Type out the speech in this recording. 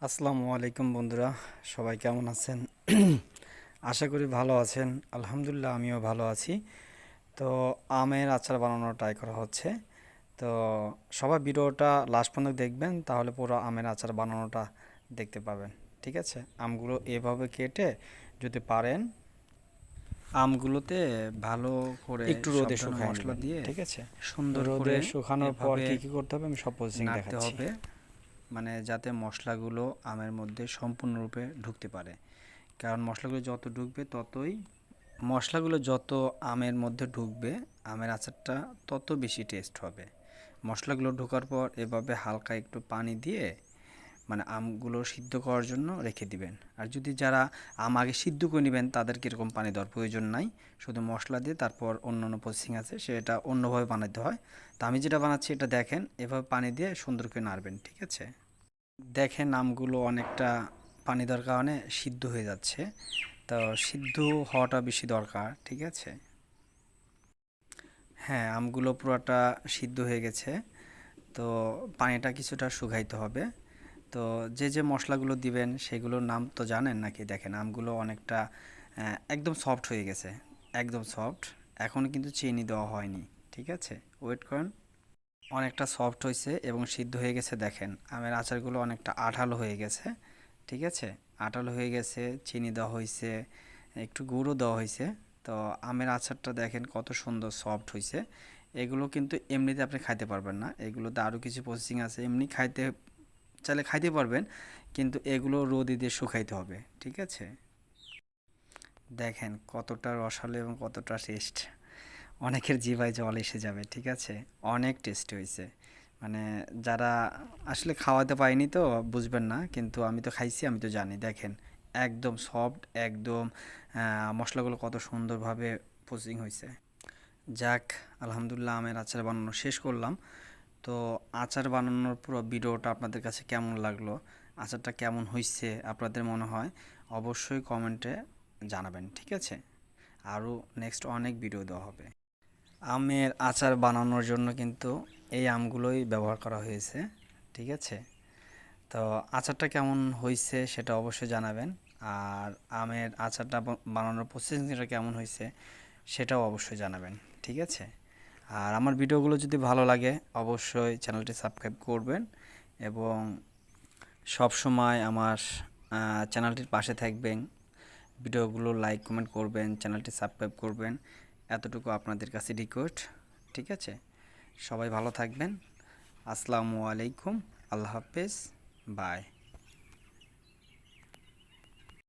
আসসালামু আলাইকুম বন্ধুরা, সবাই কেমন আছেন? আশা করি ভালো আছেন। আলহামদুলিল্লাহ আমিও ভালো আছি। তো আমের আচার বানানোর ট্রাই করা হচ্ছে। তো সবাই ভিডিওটা লাস্ট পর্যন্ত দেখবেন, তাহলে পুরো আমের আচার বানানোটা দেখতে পাবেন। ঠিক আছে, আমগুলো এভাবে কেটে যদি পারেন আমগুলোতে ভালো করে একটু সব রোদে ধরনের শুকায় মশলা নেবেন, দিয়ে ঠিক আছে? সুন্দর রোদে করে শুকানোর পর এভাবে কি কি করতে হবে আমি সব প্রসেসিং নাড়তে দেখাচ্ছি। হবে, মানে যাতে মশলাগুলো আমের মধ্যে সম্পূর্ণরূপে ঢুকতে পারে। কারণ মশলাগুলো যত আমের মধ্যে ঢুকবে, আমের আচারটা তত বেশি টেস্ট হবে। মশলাগুলো ঢোকার পর এভাবে হালকা একটু পানি দিয়ে, মানে আমগুলো সিদ্ধ করার জন্য রেখে দিবেন। আর যদি যারা আম আগে সিদ্ধ করে নেবেন তাদেরকে এরকম পানি দেওয়ার প্রয়োজন নাই, শুধু মশলা দিয়ে তারপর অন্য অন্য প্রসেসিং আছে সেটা অন্যভাবে বানাতে হয়। তো আমি যেটা বানাচ্ছি এটা দেখেন, এভাবে পানি দিয়ে সুন্দর করে নাড়বেন। ঠিক আছে, দেখেন আমগুলো অনেকটা পানি দেওয়ার কারণে সিদ্ধ হয়ে যাচ্ছে। তো সিদ্ধ হওয়াটা বেশি দরকার। ঠিক আছে, হ্যাঁ আমগুলো পুরোটা সিদ্ধ হয়ে গেছে। তো পানিটা কিছুটা শুকাইতে হবে। তো যে যে মশলাগুলো দিবেন সেগুলোর নাম তো জানেন নাকি? দেখেন আমগুলো অনেকটা একদম সফট হয়ে গেছে, একদম সফট। এখন কিন্তু চিনি দেওয়া হয়নি। ঠিক আছে, ওয়েট করেন। অনেকটা সফট হয়েছে এবং সিদ্ধ হয়ে গেছে। দেখেন আমের আচারগুলো অনেকটা আঠালো হয়ে গেছে। ঠিক আছে, আঠালো হয়ে গেছে, চিনি দেওয়া হয়েছে, একটু গুঁড়ো দেওয়া হয়েছে। তো আমের আচারটা দেখেন কত সুন্দর সফট হয়েছে। এগুলো কিন্তু এমনিতে আপনি খাইতে পারবেন না, এগুলোতে আরও কিছু প্রসেসিং আছে। এমনি খাইতে চাইলে খাইতে পারবেন, কিন্তু এগুলো রোদে দিয়ে শুকাইতে হবে। ঠিক আছে, দেখেন কতটা রসালো এবং কতটা টেস্ট, অনেকের জিভায় জল এসে যাবে। ঠিক আছে, অনেক টেস্টি হয়েছে। মানে যারা আসলে খাওয়াতে পারিনি তো বুঝবেন না, কিন্তু আমি তো খাইছি, আমি তো জানি। দেখেন একদম সফট, একদম মশলাগুলো কত সুন্দরভাবে প্রসেসিং হয়েছে। যাক, আলহামদুলিল্লাহ আমের আচার বানানো শেষ করলাম। তো আচার বানানোর পুরো ভিডিওটা আপনাদের কাছে কেমন লাগলো, আচারটা কেমন হয়েছে আপনাদের মনে হয়, অবশ্যই কমেন্টে জানাবেন। ঠিক আছে, আরও নেক্সট অনেক ভিডিও দেওয়া হবে। আমের আচার বানানোর জন্য কিন্তু এই আমগুলোই ব্যবহার করা হয়েছে। ঠিক আছে, তো আচারটা কেমন হয়েছে সেটা অবশ্যই জানাবেন। আর আমের আচারটা বানানোর প্রসেসিংটা কেমন হয়েছে সেটাও অবশ্যই জানাবেন। ঠিক আছে, আর আমার ভিডিওগুলো যদি ভালো লাগে অবশ্যই চ্যানেলটি সাবস্ক্রাইব করবেন এবং সব সময় আমার চ্যানেলটির পাশে থাকবেন। ভিডিওগুলো লাইক কমেন্ট করবেন, চ্যানেলটি সাবস্ক্রাইব করবেন, এতটুকু আপনাদের কাছে রিকোয়েস্ট। ঠিক আছে, সবাই ভালো থাকবেন। আসসালামু আলাইকুম, আল্লাহ হাফেজ, বাই।